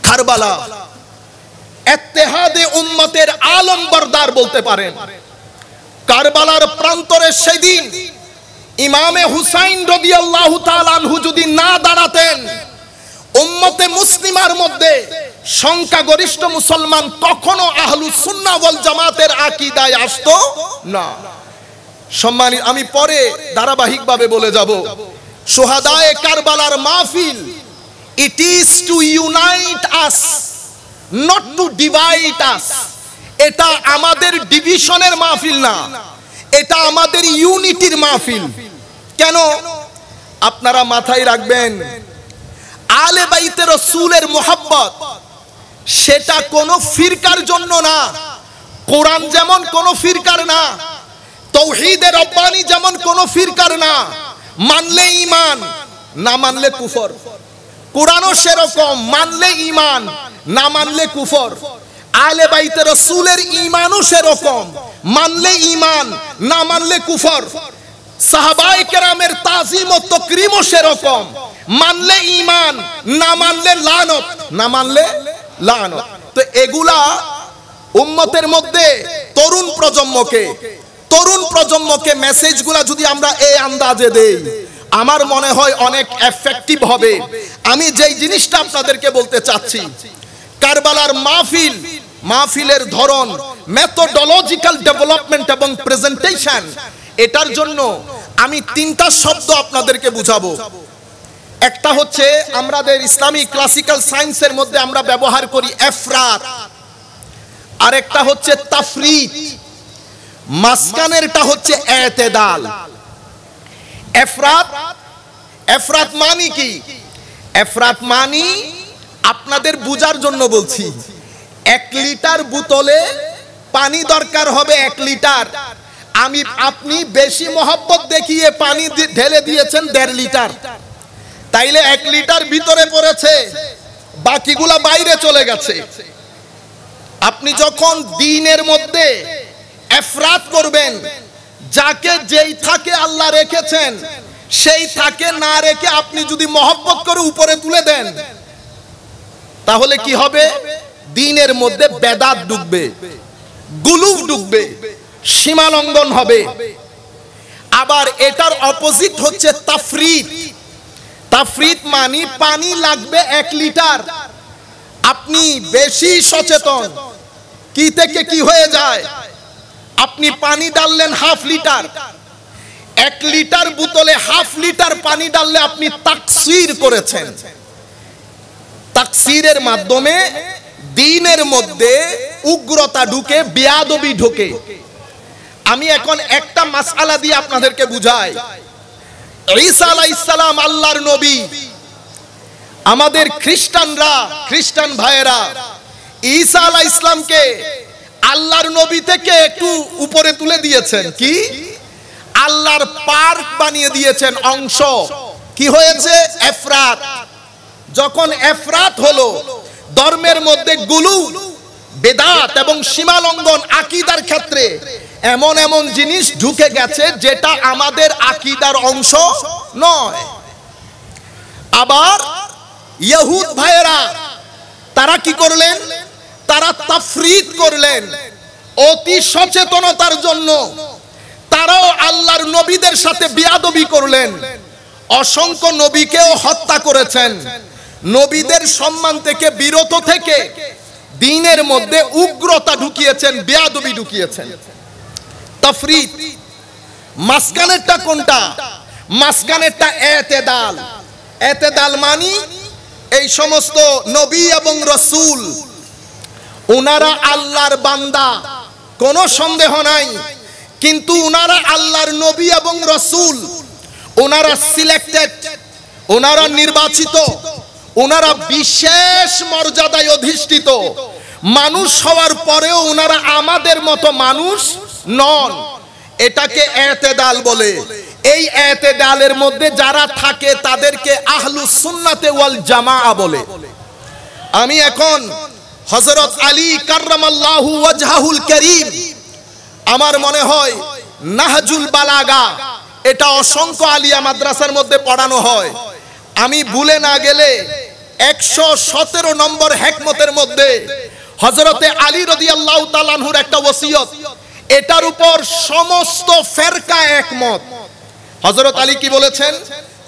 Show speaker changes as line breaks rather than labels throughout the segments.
কারবালা ইত্তেহাদে উম্মতের আলম বরদার বলতে পারেন। কারবালার প্রান্তরে সেদিন ইমামে হুসাইন রাদিয়াল্লাহু তাআলা আনহু যদি না দাঁড়াতেন, উম্মতে মুসলিমার মধ্যে সংখ্যাগরিষ্ঠ মুসলমান কখনো আহলুস সুন্নাহ ওয়াল জামাতের আকীদায় আসতো না। সম্মানিত, আমি পরে ধারাবাহিকভাবে বলে যাব, শুহাদায়ে কারবালার মাহফিল, it is to unite us, not to divide us. এটা আমাদের ডিভিশনের মাহফিল না, এটা আমাদের ইউনিটির মাহফিল। কেন? আপনারা মাথায় রাখবেন, আলে বাইতে রাসূলের মুহাব্বত সেটা কোনো ফিরকার জন্য না। কোরআন যেমন কোনো ফিরকার না, তাওহীদে রব্বানি যেমন কোনো ফিরকার না। মানলে ঈমান, না মানলে কুফর। কোরআনও সেরকম, মানলে ঈমান, না মানলে কুফর। আলে বাইতে রাসূলের ঈমানও সেরকম, মানলে ঈমান, না মানলে কুফর। সাহাবায়ে কেরামের তাজিম ও তাকরীমও সেরকম, মানলে ঈমান, না মানলে লানত, না মানলে লানত। তো এগুলা উম্মতের মধ্যে তরুণ প্রজন্মকে মেসেজগুলা যদি আমরা এই আন্দাজে দেই, আমার মনে হয় অনেক এফেক্টিভ হবে। আমি যেই জিনিসটা আপনাদেরকে বলতে চাচ্ছি, কারবালার মাহফিলের ধরন, মেথোডোলজিক্যাল ডেভেলপমেন্ট এবং প্রেজেন্টেশন, এটার জন্য আমি তিনটা শব্দ আপনাদেরকে বুঝাবো। একটা হচ্ছে আমাদের ইসলামিক ক্লাসিক্যাল সায়েন্সের মধ্যে আমরা ব্যবহার করি ইফরাত, আর একটা হচ্ছে তাফরিদ, মাঝখানেরটা হচ্ছে ইতিদাল। ইফরাত মানে কি? ইফরাত মানে আপনাদের বুঝার জন্য বলছি, 1 লিটার বোতলে পানি দরকার হবে 1 লিটার, আপনি বেশি মহব্বত দেখিয়ে পানি ঢেলে দিয়েছেন 1.5 লিটার, তাইলে 1 লিটার ভিতরে পড়েছে, বাকিগুলা বাইরে চলে গেছে। আপনি যখন দ্বীনের মধ্যে ইফরাত করবেন, যাকে যেই থাকে আল্লাহ রেখেছেন সেই থাকে না রেখে আপনি যদি মহব্বত করে উপরে তুলে দেন, তাহলে কি হবে? দ্বীনের মধ্যে বেদাত ঢুকবে, গুলুফ ঢুকবে, সীমা লঙ্ঘন হবে। আবার এটার অপোজিট হচ্ছে তাফরিদ মানে পানি লাগবে 1 লিটার, আপনি বেশি সচেতন, কি থেকে কি হয়ে যায়, আপনি পানি ডাললেন 1/2 লিটার, 1 লিটার বোতলে 1/2 লিটার পানি ডাললে আপনি তাকসীর করেছেন। তাকসীরের মাধ্যমে দ্বীনের মধ্যে উগ্রতা ঢুকে, বেয়াদবি ঢোকে। আমি এখন একটা মাসআলা দিয়ে আপনাদেরকে বুঝাই। ঈসা আলাইহিস সালাম আল্লাহর নবী। আমাদের খ্রিস্টান ভাইয়েরা ঈসা আলাইহিস সালামকে আল্লাহর নবী থেকে একটু উপরে তুলে দিয়েছেন, কি আল্লাহর পার্ক বানিয়ে দিয়েছেন অংশ। কি হয়েছে? ইফরাত। যখন ইফরাত হলো, ধর্মের মধ্যে গুলু, বেদাত এবং সীমালঙ্ঘন আকীদার ক্ষেত্রে এমন জিনিস ঢুকে গেছে যেটা আমাদের আকীদার অংশ নয়। আবার ইহুদ ভাইয়েরা তারা কি করলেন? তারা তাফরিদ করলেন অতি সচেতনতার জন্য। তারাও আল্লাহর নবীদের সাথে বেয়াদবি করলেন, অসংখ্য নবীকেও হত্যা করেছেন। নবীদের সম্মান থেকে বিরত থেকে দ্বীনের মধ্যে উগ্রতা ঢুকিয়েছেন, বেয়াদবি ঢুকিয়েছেন। তাফরিদ। মাঝখানেরটা কোনটা? মাঝখানেরটা ইতিদাল। ইতিদাল মানে এই সমস্ত নবী এবং রাসূল, ওনারা আল্লাহর বান্দা, কোনো সন্দেহ নাই, কিন্তু ওনারা আল্লাহর নবী এবং রাসূল, ওনারা সিলেক্টেড, ওনারা নির্বাচিত, ওনারা বিশেষ মর্যাদায় অধিষ্ঠিত মানুষ হওয়ার পরেও ওনারা আমাদের মতো মানুষ নন। এটাকে ইতিদাল বলে। এই ইতিদালের মধ্যে যারা থাকে তাদেরকে আহলুস সুন্নাতে ওয়াল জামাআ বলে। আমি এখন হযরত আলী কাররামাল্লাহু ওয়াজহাহুল কারীম, আমার মনে হয় নাহজুল বালাগা, এটা অসংখ্য আলিয়া মাদ্রাসার মধ্যে পড়ানো হয়। আমি ভুলে না গেলে 117 নম্বর হিকমতের মধ্যে হযরতে আলী রাদিয়াল্লাহু তাআলা আনহুর একটা ওসিয়ত, এটার উপর সমস্ত ফিরকা একমত। হযরত আলী কি বলেছেন?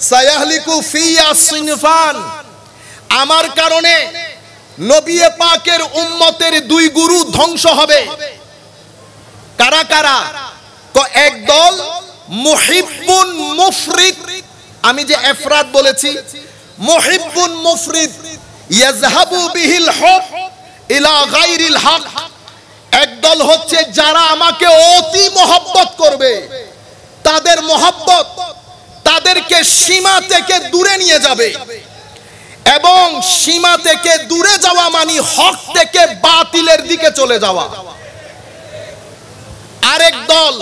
সায়াহলিকু ফিয়া সিনফান, আমার কারণে নবী পাকের উম্মতের দুই গুরু ধ্বংস হবে। কারা কারা? একদল মুহিব্বুন মুফরিদ, আমি যে ইফরাদ বলেছি, মুহিব্বুন মুফরিদ ইয়াযহাবু বিহিল হুব ইলা গায়রিল হক, একদল হচ্ছে যারা আমাকে অতি মহব্বত করবে, তাদের মহব্বত তাদেরকে সীমা থেকে দূরে নিয়ে যাবে, এবং সীমা থেকে দূরে যাওয়া মানে হক থেকে বাতিলের দিকে চলে যাওয়া। আরেক দল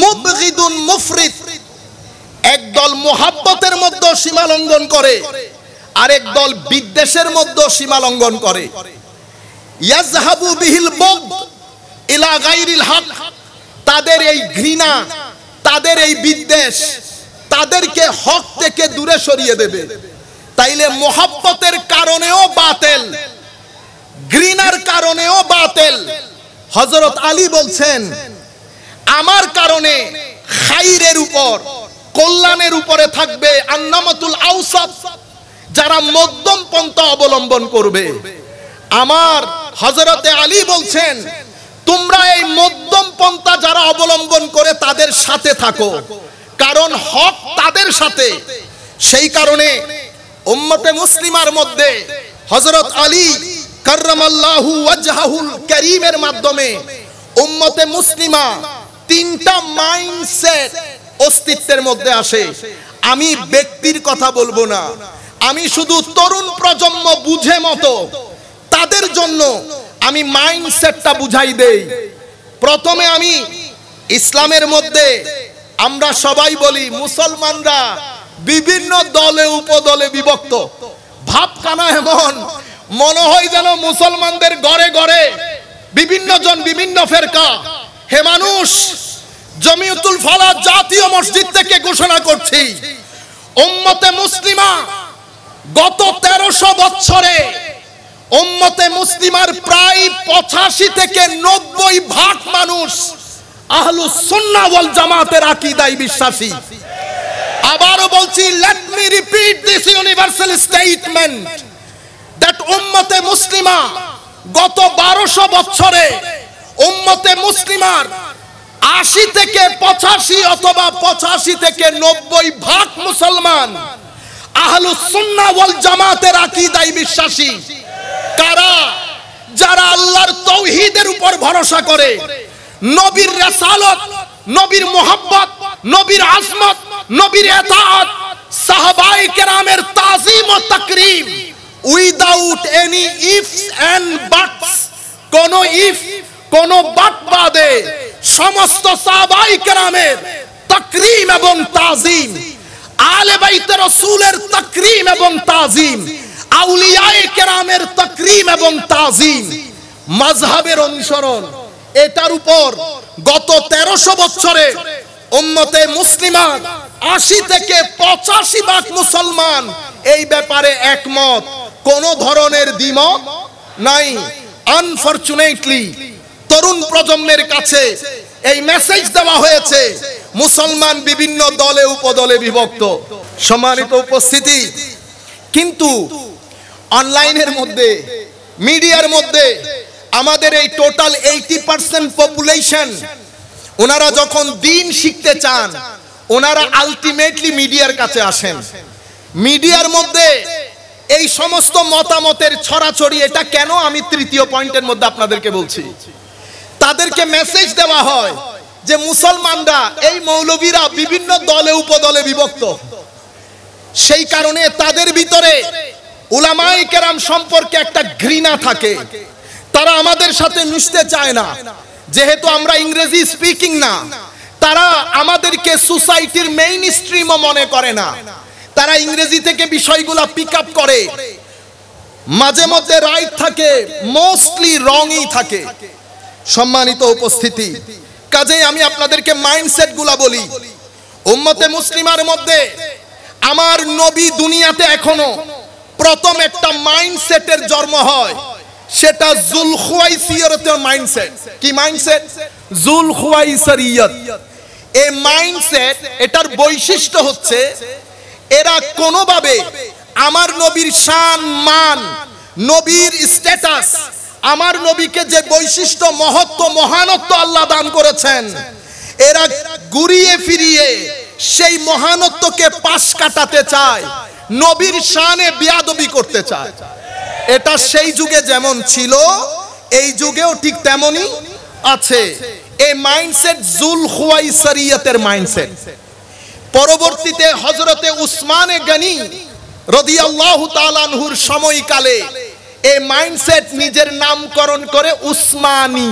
মুবগিদুন মুফরিদ, একদল মুহাব্বতের মধ্যে সীমা লঙ্ঘন করে, আরেক দল বিদ্বেষের মধ্যে সীমা লঙ্ঘন করে। ইয়াযহাবু বিহিল বুগদ ইলা গায়রিল হক, তাদের এই ঘৃণা, তাদের এই বিদ্বেষ তাদেরকে হক থেকে দূরে সরিয়ে দেবে। তাইলে মুহাব্বতের কারণেও বাতিল, ঘৃণার কারণেও বাতিল। হযরত আলী বলছেন, আমার কারণে খাইরের উপর, কল্যাণের উপরে থাকবে আন্নামাতুল আওসাত, যারা মধ্যম পন্থা অবলম্বন করবে। আমার হযরতে আলী বলছেন, তোমরা এই মধ্যম পন্থা যারা অবলম্বন করে তাদের সাথে থাকো, কারণ হক তাদের সাথে। সেই কারণে উম্মতে মুসলিমার মধ্যে হযরত আলী কাররামাল্লাহু ওয়াজহাহুল কারীমের মাধ্যমে উম্মতে মুসলিমা তিনটা মাইন্ডসেট অস্তিত্বের মধ্যে আসে। আমি ব্যক্তির কথা বলবো না, আমি শুধু তরুণ প্রজন্ম বুঝে মতো তাদের জন্য আমি মাইন্ডসেটটা বুঝাই দেই। প্রথমে আমি ইসলামের মধ্যে আমরা সবাই বলি মুসলমানরা বিভিন্ন দলে উপদলে বিভক্ত। ভাবখানা এমন, মনে হয় যেন মুসলমানদের ঘরে ঘরে বিভিন্ন জন বিভিন্ন ফেরকা। হে মানুষ, জমিয়তুল ফালাহ জাতীয় মসজিদ থেকে ঘোষণা করছি, উম্মতে মুসলিমা গত 1300 বছরে উম্মতে মুসলিমার প্রায় 85 থেকে 90% মানুষ আহলুস সুন্নাহ ওয়াল জামাতের আকীদায় বিশ্বাসী। আবারও বলছি, let me repeat this universal statement that উম্মতে মুসলিমা গত 1200 বছরে উম্মতে মুসলিমার 80 থেকে 85 অথবা 85 থেকে 90% মুসলমান আহলুস সুন্নাহ ওয়াল জামাতের আকীদায় বিশ্বাসী। কারা? যারা আল্লাহর তাওহীদের উপর ভরসা করে, নবীর রিসালাত, নবীর মুহাব্বত, নবীর আজমত, নবীর ইতাআত, সাহাবায়ে কেরামের তাজিম ও তাকরীম উইদাউট এনি ইফস এন্ড বাটস। কোন ইফ, কোন বাট বাদে সমস্ত সাহাবায়ে কেরামের তাকরীম এবং তাজিম, আলে বাইতে রাসূলের তাকরীম এবং তাজিম, আউলিয়ায়ে কেরামের তাকরীম এবং তাজিম, মাযহাবের অনুসরণ, এটার উপর গত 1300 বছরে উম্মতে মুসলিমা 80 থেকে 85% মুসলমান এই ব্যাপারে একমত, কোন ধরনের দ্বিমত নাই। আনফরচুনেটলি তরুণ প্রজন্মের কাছে এই মেসেজ দেওয়া হয়েছে, মুসলমান বিভিন্ন দলে উপদলে বিভক্ত। সম্মানিত উপস্থিতি, কিন্তু অনলাইনের মধ্যে, মিডিয়ার মধ্যে আমাদের এই টোটাল 80% পপুলেশন, ওনারা যখন দ্বীন শিখতে চান, ওনারা আলটিমেটলি মিডিয়ার কাছে আসেন। মিডিয়ার মধ্যে এই সমস্ত মতামতের ছড়াছড়ি, এটা কেন আমি তৃতীয় পয়েন্টের মধ্যে আপনাদেরকে বলছি। তাদেরকে মেসেজ দেওয়া হয় যে মুসলমানরা, এই মৌলবীরা বিভিন্ন দলে উপদলে বিভক্ত। সেই কারণে তাদের ভিতরে উলামায়ে কেরাম সম্পর্কে একটা ঘৃণা থাকে, তারা আমাদের সাথে মিশতে চায় না। যেহেতু আমরা ইংরেজি স্পিকিং না, তারা আমাদেরকে সোসাইটির মেইন স্ট্রিমও মনে করে না। তারা ইংরেজি থেকে বিষয়গুলা পিক আপ করে, মাঝে মধ্যে রাইট থাকে, মোস্টলি রংই থাকে। সম্মানিত উপস্থিতি, কাজেই আমি আপনাদেরকে মাইন্ডসেট গুলা বলি। উম্মতে মুসলিমার মধ্যে আমার নবী দুনিয়াতে এখনো প্রথম একটা মাইন্ডসেটের জন্ম হয়, সেটা যুলখুয়াইসিয়তের মাইন্ডসেট। কি মাইন্ডসেট? যুলখুয়াইসিয়ত। এই মাইন্ডসেট, এটার বৈশিষ্ট্য হচ্ছে এরা কোনোভাবে আমার নবীর শান মান, নবীর স্ট্যাটাস, আমার নবীকে যে বৈশিষ্ট্য মহত্ব মহানত্ব আল্লাহ দান করেছেন, এরা ঘুরিয়ে ফিরিয়ে সেই মহানত্বকে পাশ কাটাতে চায়, নবীর শানে বিয়াদবি করতে চায়। এটা সেই যুগে যেমন ছিল এই যুগেও ঠিক তেমনই আছে। এই মাইন্ডসেট যুলখুয়াইসিয়তের মাইন্ডসেট। পরবর্তীতে হযরতে উসমানে গনি রাদিয়াল্লাহু তাআলা আনহুর সময়কালে এই মাইন্ডসেট নিজের নামকরণ করে উসমানী।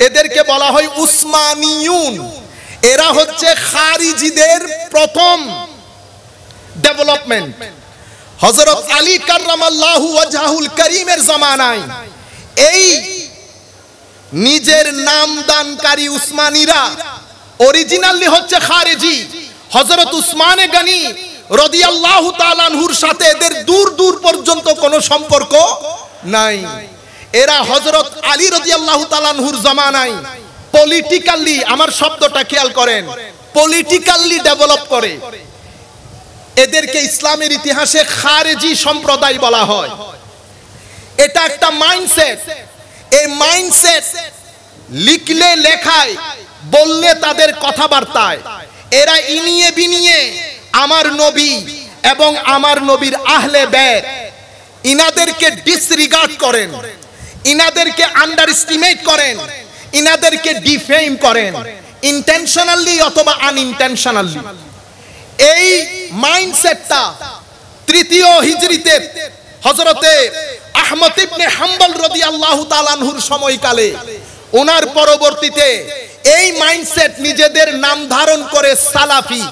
এদেরকে বলা হয় উসমানিয়ুন। এরা হচ্ছে খারিজিদের প্রথম ডেভেলপমেন্ট। হযরত আলী কাররামাল্লাহু ওয়াজহুল কারীমের জামানায় এই নিজের নাম দানকারী উসমানীরা অরিজিনালি হচ্ছে খারিজি। হযরত উসমানে গনি রাদিয়াল্লাহু তাআলা আনহুর সাথে এদের দূর দূর পর্যন্ত কোনো সম্পর্ক নাই। এরা হযরত আলী রাদিয়াল্লাহু তাআলা আনহুর জামানায় পলিটিক্যালি, আমার শব্দটা খেয়াল করেন, পলিটিক্যালি ডেভেলপ করে। এদেরকে ইসলামের ইতিহাসে খারেজি সম্প্রদায় বলা হয়। এটা একটা মাইন্ডসেট। এই মাইন্ডসেট লিখলে লেখায়, বললে তাদের কথাবার্তায় এরা ইনিয়ে বিনিয়ে আমার নবী এবং আমার নবীর আহলে বাইত ইনাদেরকে ডিসরিগার্ড করেন, ইনাদেরকে আন্ডার এস্টিমেট করেন, ইনাদেরকে ডিফেম করেন, ইন্টেনশনালি অথবা আনইনটেনশনালি। এই মাইন্ডসেটটা তৃতীয় হিজরিতে হযরতে আহমদ ইবনে হাম্বল রাদিয়াল্লাহু তাআলা আনহুর সময়কালে, ওনার পরবর্তীতে এই মাইন্ডসেট নিজেদের নাম ধারণ করে সালাফি।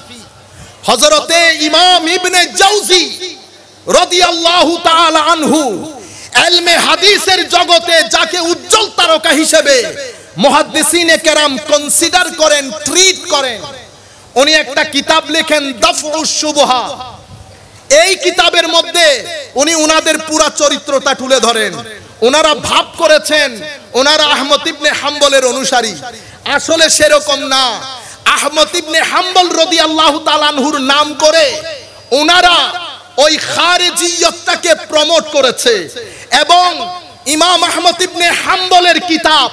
হযরতে ইমাম ইবনে জাওজি রাদিয়াল্লাহু তাআলা আনহু ইলমে হাদিসের জগতে যাকে উজ্জ্বল তারকা হিসেবে মুহাদ্দিসিনে কেরাম কনসিডার করেন, ট্রিট করেন, উনি একটা কিতাব লেখেন দাফউস শুবহা। এই কিতাবের মধ্যে উনি উনাদের পুরা চরিত্রটা তুলে ধরেন। ওনারা ভাব করেছেন ওনারা আহমদ ইবনে হাম্বলের অনুসারী, আসলে সেরকম না। আহমদ ইবনে হাম্বল রাদিয়াল্লাহু তাআলা আনহুর নাম করে ওনারা ওই খারিজিয়তটাকে প্রমোট করেছে। এবং ইমাম আহমদ ইবনে হাম্বলের কিতাব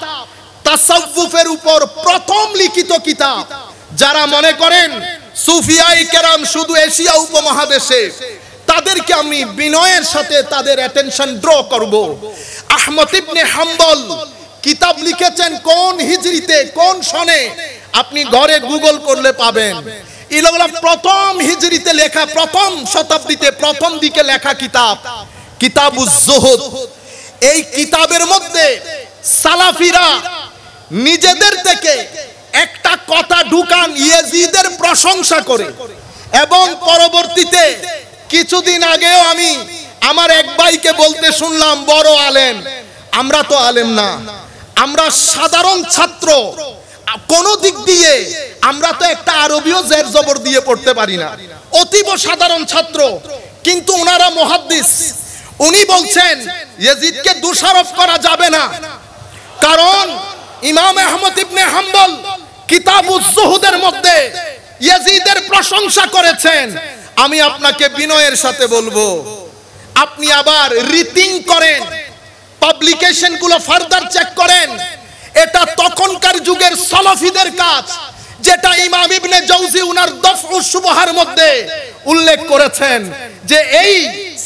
তাসাউফের উপর প্রথম লিখিত কিতাব। যারা মনে করেন সুফিয়ায়ে কেরাম শুধু এশিয়া উপমহাদেশে, তাদেরকে আমি বিনয়ের সাথে তাদের অ্যাটেনশন ড্র করব। আহমদ ইবনে হাম্বল কিতাব লিখেছেন কোন হিজরিতে, কোন সনে, আপনি ঘরে গুগল করলে পাবেন। এগুলো প্রথম হিজরিতে লেখা, প্রথম শতাব্দীতে প্রথম দিকে লেখা কিতাব, কিতাবুজ জুহুদ। এই কিতাবের মধ্যে সালাফিরা নিজেদের থেকে একটা কথা ঢুকান ইয়াজিদের প্রশংসা করে। এবং পরবর্তীতে কিছুদিন আগেও আমি আমার এক ভাইকে বলতে শুনলাম, বড় আলেম, আমরা তো আলেম না, আমরা সাধারণ ছাত্র, কোন দিক দিয়ে আমরা তো একটা আরবিও জের জবর দিয়ে পড়তে পারি না, অতীব সাধারণ ছাত্র, কিন্তু ওনারা মুহাদ্দিস। উনি বলছেন ইয়াজিদকে দোষারোপ করা যাবে না, কারণ ইমাম আহমদ ইবনে হাম্বল কিতাবুজ জুহুদের মধ্যে ইয়াজিদের প্রশংসা করেছেন। আমি আপনাকে বিনয়ের সাথে বলবো, আপনি আবার রিথিং করেন, পাবলিকেশন গুলো ফার্দার চেক করেন। এটা তখনকার যুগের সালাফিদের কাজ, যেটা ইমাম ইবনে জাওজি উনার দাফউস শুবহার মধ্যে উল্লেখ করেছেন যে এই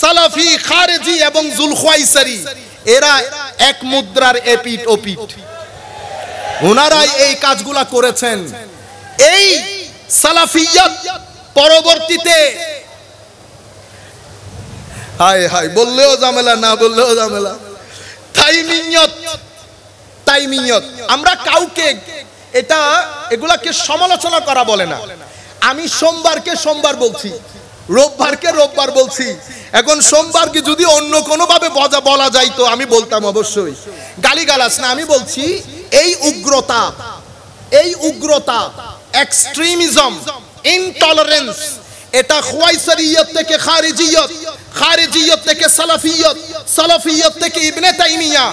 সালাফি, খারেজি এবং যুলখুয়াইসিরি এরা এক মুদ্রার এপিঠ ওপিঠ। ওনারাই এই কাজগুলা করেছেন। এই সালাফিয়ত পরবর্তীতে হায় হায় বললেও ঝামেলা, না বললেও ঝামেলা, তাইমিয়ত। আমরা কাউকে এগুলাকে সমালোচনা করা বলে না। আমি সোমবারকে সোমবার বলছি, রোববারকে রোববার বলছি। এখন সোমবারকে যদি অন্য কোনো ভাবে বলা যাইতো আমি বলতাম অবশ্যই, গালিগালাজ না। আমি বলছি এই উগ্রতা, এক্সট্রিমিজম, ইনটলারেন্স, এটা খুয়াইসারিয়ত থেকে খারিজিয়ত, খারিজিয়ত থেকে সালাফিয়ত, সালাফিয়ত থেকে ইবনে তাইমিয়া,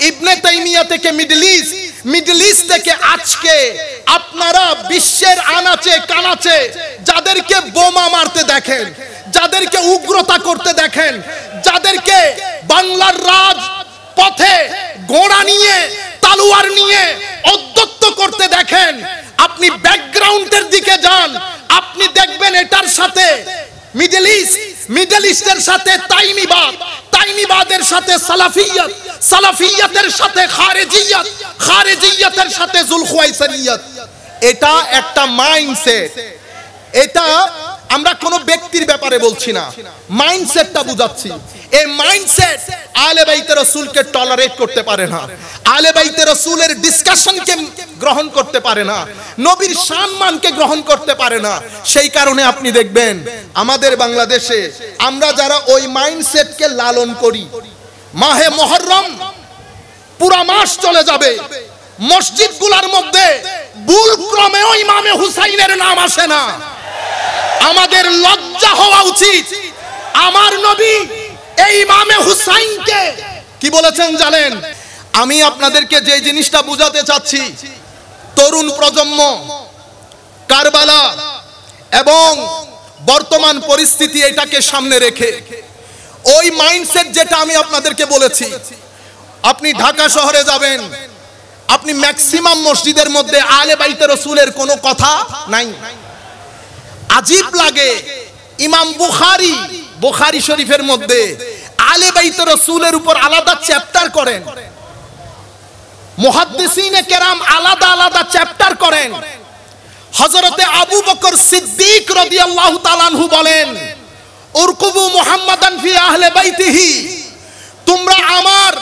ইবনে তাইমিয়া থেকে মিডল ইস্ট, মিডল ইস্ট থেকে আজকে আপনারা বিশ্বের আনাচে কানাচে যাদেরকে বোমা মারতে দেখেন, যাদেরকে উগ্রতা করতে দেখেন, যাদেরকে বাংলার রাজ পথে ঘোড়া নিয়ে তালোয়ার নিয়ে অধ্যত্ত করতে দেখেন, আপনি ব্যাকগ্রাউন্ডের দিকে যান, আপনি দেখবেন এটার সাথে মিডল ইস্ট, মিডল ইস্টের সাথে তাইমিবাদ, তাইমিবাদের সাথে সালাফিয়ত, সালাফিয়তের সাথে খারিজিয়ত, খারিজিয়তের সাথে যুলখুয়াইসারিয়ত। এটা একটা মাইন্ডসেট। এটা আমরা কোনো ব্যক্তির ব্যাপারে বলছি না, মাইন্ডসেটটা বুঝাচ্ছি। এই মাইন্ডসেট আহলে বাইতে রাসূলকে টলারেট করতে পারে না, আহলে বাইতে রাসূলের ডিসকাশনকে গ্রহণ করতে পারে না, নবীর সম্মানকে গ্রহণ করতে পারে না। সেই কারণে আপনি দেখবেন আমাদের বাংলাদেশে আমরা যারা ওই মাইন্ডসেটকে লালন করি, মাহে মুহররম পুরা মাস চলে যাবে, মসজিদগুলোর মধ্যে ভুল ক্রমেও ইমামে হুসাইনের নাম আসে না। আমাদের লজ্জা হওয়া উচিত। আমার নবী এই ইমামে হুসাইনকে কি বলেছেন জানেন? আমি আপনাদেরকে যে জিনিসটা বুঝাতে চাচ্ছি, তরুণ প্রজন্ম কারবালা এবং বর্তমান পরিস্থিতি এটাকে সামনে রেখে ওই মাইন্ডসেট যেটা আমি আপনাদেরকে বলেছি, আপনি ঢাকা শহরে যাবেন, আপনি ম্যাক্সিমাম মসজিদের মধ্যে আহলে বাইতে রাসূলের কোনো কথা নাই। আজীব লাগে, ইমাম বুখারী, বুখারী শরীফের মধ্যে আহলে বাইতে রাসূলের উপর আলাদা চ্যাপ্টার করেন, মুহাদ্দিসিনে কেরাম আলাদা আলাদা চ্যাপ্টার করেন। হযরতে আবু বকর সিদ্দিক রাদিয়াল্লাহু তাআলা আনহু বলেন, উরকুবু মুহাম্মাদান ফি আহলে বাইতিহি, তোমরা আমার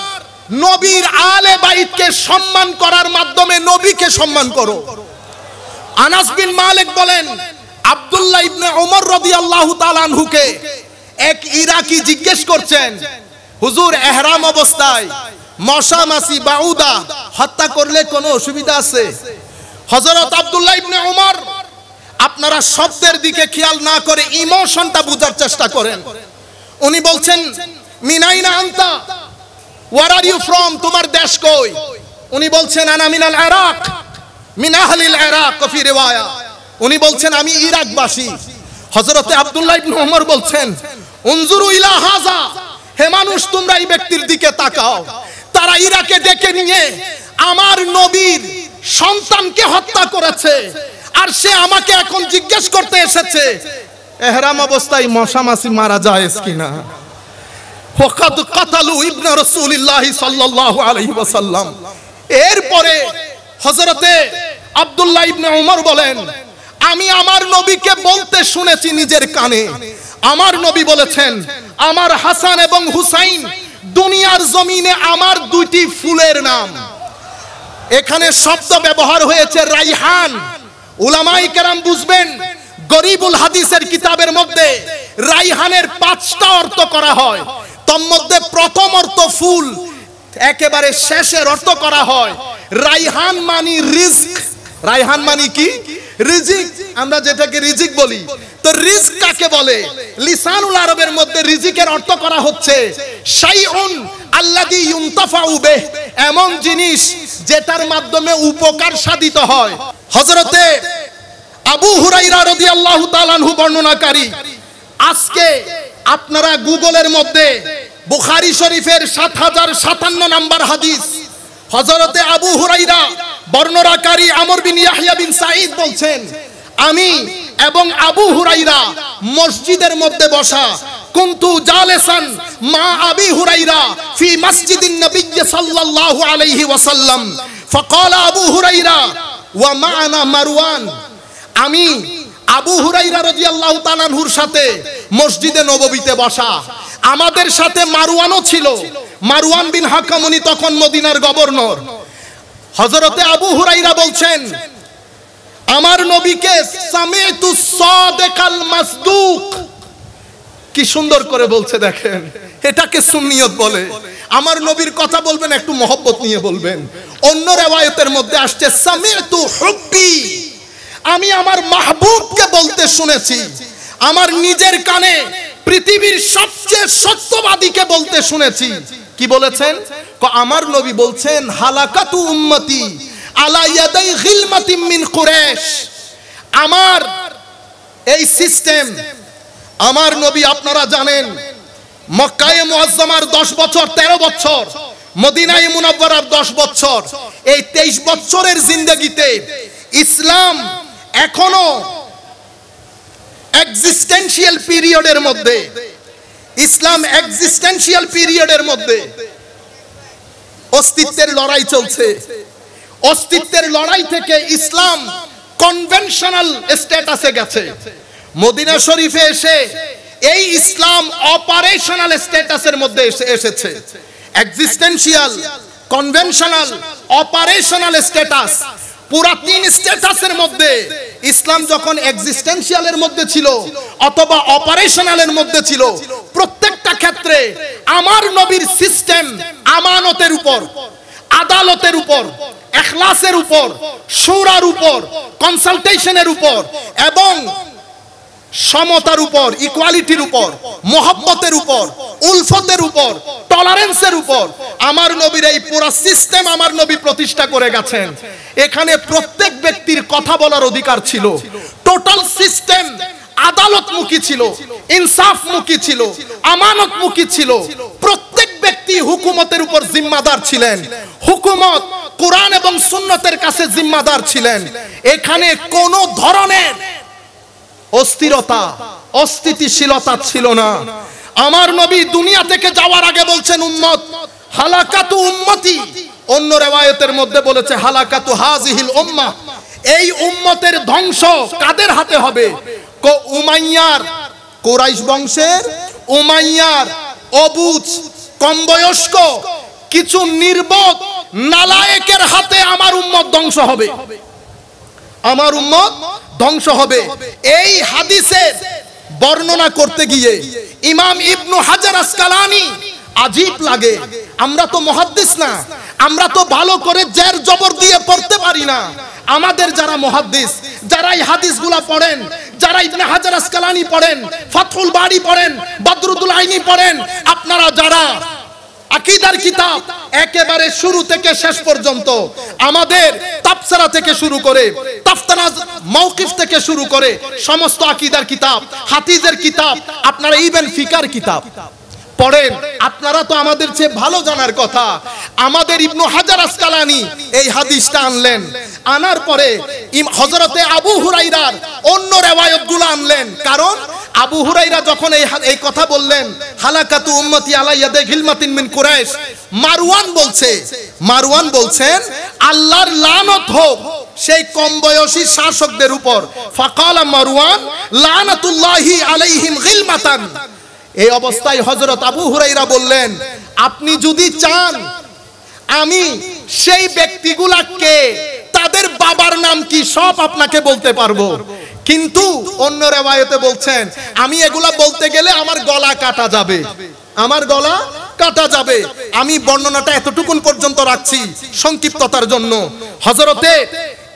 নবীর আহলে বাইতকে সম্মান করার মাধ্যমে নবীকে সম্মান করো। আনাস বিন মালিক বলেন, আব্দুল্লাহ ইবনে ওমর রাদিয়াল্লাহু তাআলা আনহুকে এক ইরাকি জিজ্ঞেস করছেন, হুজুর ইহরাম অবস্থায় মশা মাছি বাউদা হত্যা করলে কোনো অসুবিধা আছে? হযরত আব্দুল্লাহ ইবনে ওমর, আপনারা শব্দের দিকে খেয়াল না করে ইমোশনটা বুঝার চেষ্টা করেন। উনি বলছেন, মিনাইনা আনতা, ওয়ার আর ইউ ফ্রম, তোমার দেশ কই? উনি বলছেন, আনা মিনাল ইরাক, মিন আহলিল ইরাক ফি রিওয়ায়া, উনি বলছেন আমি ইরাকবাসী। হযরতে আব্দুল্লাহ ইবনে ওমর বলছেন, উনজুরু ইলা হাযা, হে মানুষ তোমরা এই ব্যক্তির দিকে তাকাও, তারা ইরাকে ডেকে নিয়ে আমার নবীর সন্তানকে হত্যা করেছে, আর সে আমাকে এখন জিজ্ঞেস করতে এসেছে ইহরাম অবস্থায় মশা মাছি মারা যায় কিনা। ওয়াকাদ কাতালু ইবনে রাসূলিল্লাহ সাল্লাল্লাহু আলাইহি ওয়াসাল্লাম। এরপরে হযরতে আব্দুল্লাহ ইবনে ওমর বলেন, আমি আমার নবীকে বলতে শুনেছি নিজের কানে, আমার নবী বলেছেন আমার হাসান এবং হুসাইন দুনিয়ার জমিনে আমার দুইটি ফুলের নাম। এখানে শব্দ ব্যবহার হয়েছে রাইহান। উলামায়ে কেরাম বুঝবেন, গরিবুল হাদিসের কিতাবের মধ্যে রাইহানের 5টা অর্থ করা হয়, তার মধ্যে প্রথম অর্থ ফুল, একেবারে শেষের অর্থ করা হয় রাইহান মানে রিজক। রাইহান মানে কি? রিজিক, আমরা যেটাকে রিজিক বলি। তো রিজক কাকে বলে? লিসানুল আরবের মধ্যে রিজিকের অর্থ করা হচ্ছে শাইউন আল্লাযী ইউনতাফাউ বিহি, এমন জিনিস যেটার মাধ্যমে উপকার সাধিত হয়। হযরতে আবু হুরায়রা রাদিয়াল্লাহু তাআলা আনহু বর্ণনাকারী, আজকে আপনারা গুগলের মধ্যে বুখারী শরীফের 7057 নম্বর হাদিস, হযরতে আবু হুরায়রা বর্ণনাকারী আমর বিন ইয়াহইয়া বিন সাঈদ বলছেন, আমি এবং আবু হুরায়রা মসজিদের মধ্যে বসা, কুনতু জালিসান মা আবি হুরায়রা ফি মসজিদিন নবী সাল্লাল্লাহু আলাইহি ওয়াসাল্লাম, ফাকালা আবু হুরায়রা ওয়া মা'ানা মারওয়ান, আমি আবু হুরায়রা রাদিয়াল্লাহু তাআলা আনহুর সাথে মসজিদে নববীতে বসা, আমাদের সাথে মারওয়ানও ছিল। মারওয়ান বিন হাকাম, উনি তখন মদিনার গভর্নর। হযরতে আবু হুরায়রা বলছেন, আমার নবীকে সামিতু সাদিকাল মাসদুক, কি সুন্দর করে বলছে দেখেন, এটাকে সুন্নিয়ত বলে। আমার নবীর কথা বলবেন একটু মহব্বত নিয়ে বলবেন। অন্য riwayতের মধ্যে আসছে সামিতু হুব্বি, আমি আমার মাহবুবকে বলতে শুনেছি। আমার নিজের কানে পৃথিবীর সবচেয়ে সত্যবাদীকে বলতে শুনেছি। কি বলেছেন? আমার নবী বলছেন হালাকাতু উম্মতি আলা ইয়াদাই গিলমাতিন মিন কুরাইশ। আমার এই সিস্টেম, আমার নবী আপনারা জানেন মক্কায়ে মুআজ্জামার 10 বছর 13 বছর, মদিনায়ে মুনাওয়ারার 10 বছর, এই 23 বছরের জিন্দেগিতে ইসলাম এখনো এক্সিস্টেন্সিয়াল পিরিয়ডের মধ্যে, ইসলাম এক্সিস্টেন্সিয়াল পিরিয়ডের মধ্যে অস্তিত্বের লড়াই চলছে। অস্তিত্বের লড়াই থেকে ইসলাম কনভেনশনাল স্ট্যাটাসে গেছে। মদিনা শরীফে এসে এই ইসলাম অপারেশনাল স্ট্যাটাসের মধ্যে এসেছে। এক্সিস্টেন্সিয়াল, কনভেনশনাল, অপারেশনাল স্ট্যাটাস, পুরা 3 স্ট্যাটাসের মধ্যে ইসলাম যখন এক্সিস্টেন্সিয়ালের মধ্যে ছিল অথবা অপারেশনালের মধ্যে ছিল, প্রত্যেকটা ক্ষেত্রে আমার নবীর সিস্টেম আমানতের উপর, আদালতের উপর, ইখলাসের উপর, শুরার উপর, কনসালটেশনের উপর এবং সমতার উপর, ইকুয়ালিটির উপর, মোহাব্বতের উপর, উলফতের উপর, টলারেন্সের উপর আমার নবীর এই পুরো সিস্টেম আমার নবী প্রতিষ্ঠা করে গেছেন। এখানে প্রত্যেক ব্যক্তির কথা বলার অধিকার ছিল। টোটাল সিস্টেম আদালতমুখী ছিল, ইনসাফমুখী ছিল, আমানতমুখী ছিল। প্রত্যেক ব্যক্তি হুকুমতের উপর জিম্মাদার ছিলেন। হুকুমত কোরআন এবং সুন্নতের কাছে জিম্মাদার ছিলেন। এখানে কোন ধরনের অস্থিরতা, অস্থিতিশীলতা ছিল না। আমার নবী দুনিয়া থেকে যাওয়ার আগে বলছেন উম্মত হালাকাতু উম্মতি, অন্য riwayতের মধ্যে বলেছে হালাকাতু হাযিহিল উম্মাহ। এই উম্মতের ধ্বংস কাদের হাতে হবে? উমাইয়ার, কুরাইশ বংশের উমাইয়ার অবুঝ, কম বয়স্ক কিছু নির্বোধ নালায়েকের হাতে আমার উম্মত ধ্বংস হবে। আমার উম্মত ধ্বংস হবে। এই হাদিসের বর্ণনা করতে গিয়ে ইমাম ইবনু হাজার আসকালানি আজীব লাগে। আমরা তো মুহাদ্দিস না, আমরা তো ভালো করে জের জবর দিয়ে পড়তে পারি না। আমাদের যারা মুহাদ্দিস, যারা এই হাদিসগুলো পড়েন, যারা ইবনে হাজার আসকালানি পড়েন, ফাতহুল বারি পড়েন, বদরুদ্দুল আইনি পড়েন, আপনারা যারা আকীদার কিতাব একেবারে শুরু থেকে শেষ পর্যন্ত, আমাদের তাফসীরা থেকে শুরু করে, তাফতানাজ মাওকিফ থেকে শুরু করে সমস্ত আকীদার কিতাব, হাদিসের কিতাব, আপনারা ইবন ফিকার কিতাব পড়েন, আপনারা তো আমাদের চেয়ে ভালো জানার কথা। আমাদের ইবনু হাজার আসকালানি এই হাদিসটা আনলেন, আনার পরে হযরতে আবু হুরায়রার অন্য riwayatগুলো আনলেন। কারণ আবু হুরায়রা যখন এই কথা বললেন হালাকাতু উম্মতি আলা ইয়াদি গিলমাতিন মিন কুরাইশ, মারওয়ান বলছেন আল্লাহর লানত হোক সেই কম বয়সী শাসকদের উপর। ফাকালা মারওয়ান লানাতুল্লাহি আলাইহিম গিলমাতান। এই অবস্থায় হযরত আবু হুরায়রা বললেন আপনি যদি চান আমি সেই ব্যক্তিগুলোকে, তাদের বাবার নাম কি সব আপনাকে বলতে পারবো, কিন্তু অন্য riwayate বলছেন আমি এগুলা বলতে গেলে আমার গলা কাটা যাবে, আমার গলা কাটা যাবে। আমি বর্ণনাটা এতটুকুন পর্যন্ত রাখছি সংক্ষিপ্ততার জন্য। হযরতে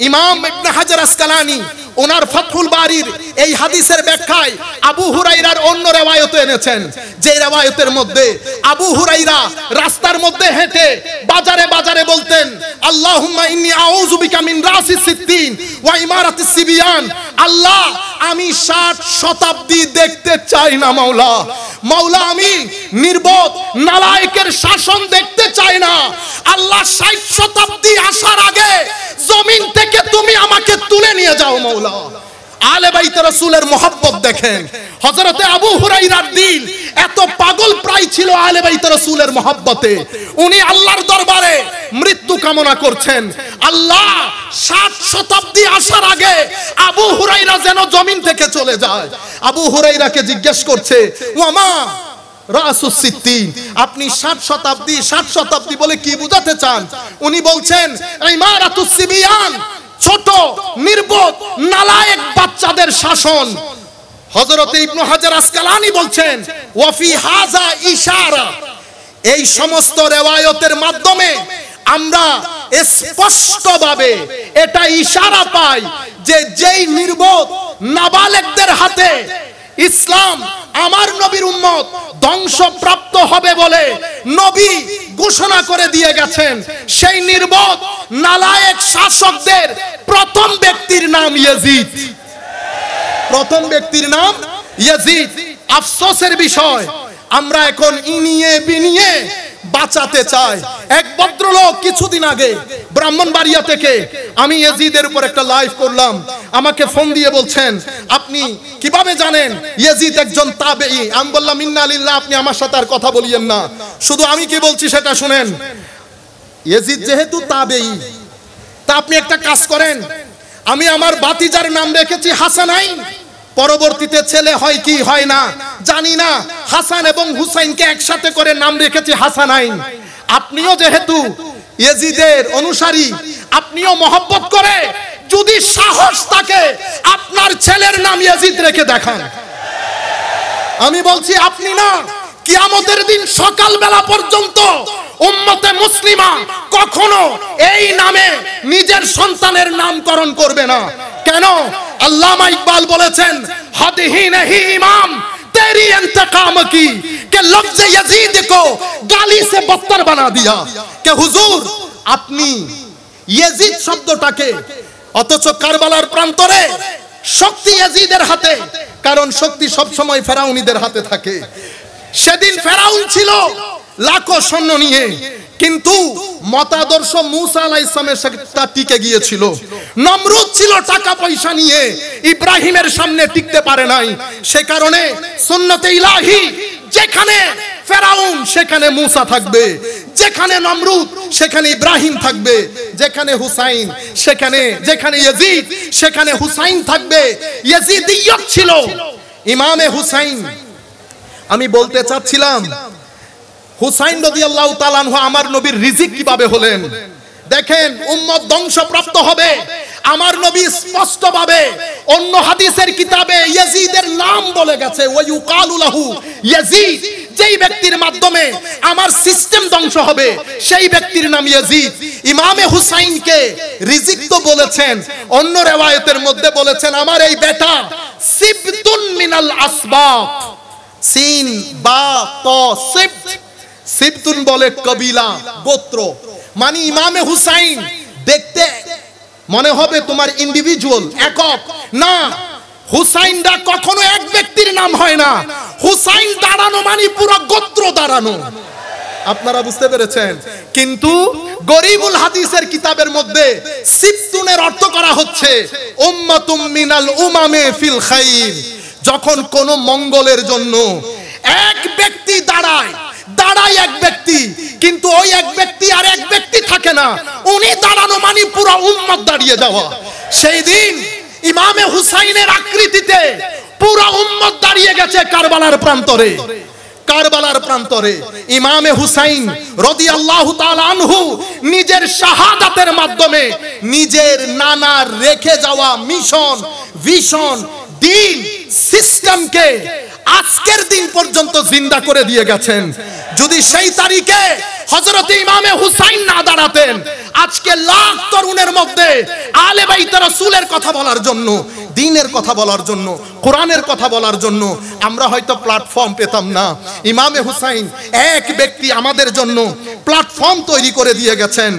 ইমাম ইবনে হাজার আসকালানি ওনার ফাতহুল বারির এই হাদিসের ব্যাখ্যায় আবু হুরায়রার অন্য riwayate এনেছেন, যে riwayatের মধ্যে আবু হুরায়রা রাস্তার মধ্যে হেঁটে বাজারে বাজারে বলতেন আল্লাহুম্মা ইন্নী আউযু বিকা মিন রাসিস সিত্তিন ওয়া ইমারাতিস সিবিয়ান। আল্লাহ আমি 60 শতাব্দী দেখতে চাই না মাওলা, মাওলা আমি নির্বোধ নালায়েকের শাসন দেখতে চাই না। আল্লাহ 60 শতাব্দী আসার আগে জমিন থেকে তুমি আমাকে তুলে নিয়ে যাও মাওলা। আলে বাইত রাসূলের মোহাব্বত দেখেন। হযরতে আবু হুরায়রার দিল এত পাগল প্রায় ছিল আলে বাইত রাসূলের মোহাব্বতে, উনি আল্লাহর দরবারে মৃত্যু কামনা করছেন। আল্লাহ 60 শতাব্দী আসার আগে আবু হুরায়রা যেন জমিন থেকে চলে যায়। আবু হুরায়রাকে জিজ্ঞেস করছে ওয়ামা রাসুস সিত্তিন, আপনি 60 শতাব্দী বলে কি বোঝাতে চান? উনি বলছেন ইমারাতুস সিবিয়ান, ছোট নির্বোধ নালায়েক বাচ্চাদের শাসন। হযরতে ইবনু হাজার আসকালানি বলছেন ওয়াফি হাযা ইশারা, এই সমস্ত riwayatের মাধ্যমে আমরা স্পষ্টভাবে এটা ইশারা পাই যে যেই নির্বোধ নাবালেগদের হাতে ইসলাম আমার নবীর উম্মত ধ্বংসপ্রাপ্ত হবে বলে নবী ঘোষণা করে দিয়ে গেছেন। সেই নির্বোধ নালায়েক শাসকদের প্রথম ব্যক্তির নাম ইয়াজিদ। প্রথম ব্যক্তির নাম ইয়াজিদ। আফসোসের বিষয়, আমরা এখন ইনিয়ে বিনিয়ে বাঁচাতে চাই। এক ভদ্রলোক কিছুদিন আগে ব্রাহ্মণবাড়িয়া থেকে, আমি ইয়াজিদের উপর একটা লাইভ করলাম, আমাকে ফোন দিয়ে বলছেন আপনি কিভাবে জানেন ইয়াজিদ একজন তাবেঈ? আমি বললাম ইন্না লিল্লাহ, আপনি আমার সাথে আর কথা বলিয়েন না, শুধু আমি কি বলছি সেটা শুনেন। ইয়াজিদ যেহেতু তাবেঈ, তা আপনি একটা কাজ করেন, আমি আমার ভাতিজার নাম রেখেছি হাসানাইন, পরবর্তীতে ছেলে হয় কি হয় না জানি না, হাসান এবং হুসাইনকে একসাথে করে নাম রেখেছি হাসানাইন। আপনিও যেহেতু ইয়াজিদের অনুসারী, আপনিও মহব্বত করে যদি সাহস থাকে আপনার ছেলের নাম ইয়াজিদ রেখে দেখান। আমি বলছি আপনি না, কিয়ামতের দিন সকালবেলা পর্যন্ত উম্মতে মুসলিমা কখনো এই নামে নিজের সন্তানের নামকরণ করবে না। কেন? আল্লামা ইকবাল বলেছেন, হাদিহি নেহি ইমাম তেরি ইন্তকাম কি কে লফজ ইয়াজিদ কো গালি সে বদতর বানা দিয়া। কে হুজুর, আপনি ইয়াজিদ শব্দটাকে, অথচ কারবালার প্রান্তরে শক্তি ইয়াজিদের হাতে, কারণ শক্তি সব সময় ফেরাউনিদের হাতে থাকে। সেদিন ফেরাউন ছিল লাখো সৈন্য নিয়ে, কিন্তু মতাদর্শ মুসা আলাইহিস সালামের সাথে টিকে গিয়েছিল। নমরুদ ছিল টাকা পয়সা নিয়ে, ইব্রাহিমের সামনে টিকতে পারে নাই। সে কারণে সুন্নতে ইলাহি, যেখানে ফেরাউন সেখানে মুসা থাকবে, যেখানে নমরুদ সেখানে ইব্রাহিম থাকবে, যেখানে হুসাইন সেখানে, যেখানে ইয়াজিদ সেখানে হুসাইন থাকবে। ইয়াজিদিয়ত ছিল ইমামে হুসাইন। আমি বলতে চাচ্ছিলাম, হুসাইন রাদিয়াল্লাহু তাআলা আনহু আমার নবীর রিজিক কিভাবে হলেন দেখেন। উম্মত ধ্বংসপ্রাপ্ত হবে, আমার নবী স্পষ্টভাবে অন্য হাদিসের কিতাবে ইয়াজিদের নাম বলে গেছে, ওয়া ইউকালু লাহু ইয়াজিদ। যেই ব্যক্তির মাধ্যমে আমার সিস্টেম ধ্বংস হবে সেই ব্যক্তির নাম ইয়াজিদ। ইমামে হুসাইনকে রিজিক তো বলেছেন, অন্য রিওয়ায়াতের মধ্যে বলেছেন আমার এই বেটা সিবতুন মিনাল আসবাত। সিন বা ত সিবত, সিবতুন বলে কবিলা, গোত্র। মানে ইমামে হুসাইন দেখতে মনে হবে তোমার ইন্ডিভিজুয়াল, একক না। হুসাইনরা কখনো এক ব্যক্তির নাম হয় না। হুসাইন দাঁড়ানো মানে পুরো গোত্র দাঁড়ানো। আপনারা বুঝতে পেরেছেন? কিন্তু গরিবুল হাদিসের কিতাবের মধ্যে সিবতুনের অর্থ করা হচ্ছে উম্মাতুম মিনাল উমামে ফিল খাইর। যখন কোন মঙ্গলের জন্য এক ব্যক্তি দাঁড়ায় এক ব্যক্তি, কিন্তু ওই এক ব্যক্তি আর এক ব্যক্তি থাকে না, উনি দাঁড়ানো মানে পুরো উম্মত দাঁড়িয়ে যাওয়া। সেই দিন ইমামে হুসাইনের আকৃতিতে পুরো উম্মত দাঁড়িয়ে গেছে কারবালার প্রান্তরে। কারবালার প্রান্তরে ইমামে হুসাইন রাদিয়াল্লাহু তাআলা আনহু নিজের শাহাদাতের মাধ্যমে নিজের নানার রেখে যাওয়া মিশন, ভিশন, দিন, সিস্টেমকে আজকের দিন পর্যন্ত জিন্দা করে দিয়ে গেছেন। যদি সেই তারিখে হযরত ইমামে হুসাইন না দাঁড়াতেন, আজকে লাখ তরুণের মধ্যে আলে বাইত রাসূলের কথা বলার জন্য, দ্বীনের কথা বলার জন্য, কোরআনের কথা বলার জন্য আমরা হয়তো প্ল্যাটফর্ম পেতাম না। ইমামে হুসাইন এক ব্যক্তি আমাদের জন্য প্ল্যাটফর্ম তৈরি করে দিয়ে গেছেন।